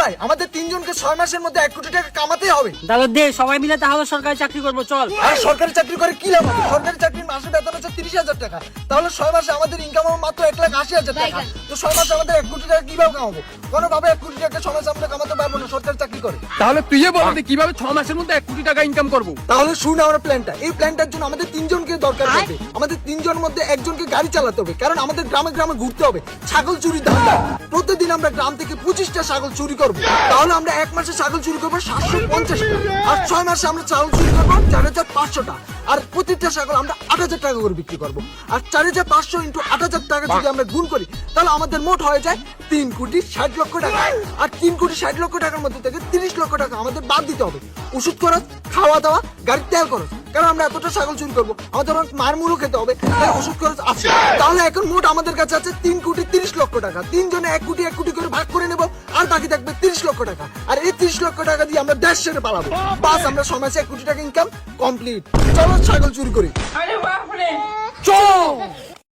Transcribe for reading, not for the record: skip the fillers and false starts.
ভাই আমাদের তিনজনকে 6 মাসের মধ্যে 1 কোটি টাকা কামাতেই হবে। তাহলে দে সবাই মিলে তাহলে সরকারি চাকরি করবো, চল। আর সরকারি চাকরি করে কি লাভ হবে? সরকারি চাকরির মাসে বেতন হচ্ছে 30,000 টাকা, তাহলে 6 মাসে আমাদের ইনকাম হবে মাত্র 1,80,000 টাকা। তো 6 মাসে আমাদের 1 কোটি টাকা কিভাবে কামাবো? কোনোভাবে 1 কোটি টাকা 6 মাসে আমরা কামাতে পারবো না সরকারি চাকরি করে। তাহলে তুই বল দে কিভাবে 6 মাসের মধ্যে 1 কোটি টাকা ইনকাম করব? তাহলে শুন আমার প্ল্যানটা। এই প্ল্যানটার জন্য আমাদের তিনজনকে দরকার হবে। আমাদের তিনজনের মধ্যে একজনকে গাড়ি চালাতে হবে, কারণ আমাদের গ্রামে গ্রামে ঘুরতে হবে। ছাগল চুরি ধান্দা, প্রতিদিন আমরা গ্রাম থেকে 25টা ছাগল চুরি করবো। তাহলে আমরা 1 মাসে ছাগল চুরি করবো 750টা, আর 6 মাসে আমরা ছাগল চুরি করবো 4,500টা। আর প্রতিটা ছাগল আমরা 8,000 টাকা করে বিক্রি করবো। আর 4,500 ইন্টু 8,000 টাকা যদি আমরা গুণ করি, তাহলে আমাদের মোট হয়ে যায় 3,60,00,000 টাকা। আর 3,60,00,000 টাকার মধ্যে থেকে 30 লক্ষ টাকা আমাদের বাদ দিতে হবে ওষুধ খরচ, খাওয়া দাওয়া, গাড়ির তেল খরচ। কারণ আমরা এতটা ছাগল চুরি করবো, আমাদের অনেক মারমুরও খেতে হবে, তাই ওষুধ খরচ আছে। তাহলে এখন মোট আমাদের কাছে আছে 3,30,00,000 টাকা। তিনজনে 1 কোটি 1 কোটি করে ভাগ করে নেবো, আর বাকি থাকবে 30 লক্ষ টাকা। আর এই 30 লক্ষ টাকা দিয়ে আমরা দেশ ছেড়ে পালাবো। বাস আমরা 6 মাসে 1 কোটি টাকা ইনকাম কমপ্লিট। চলো ছাগল চুরি করি।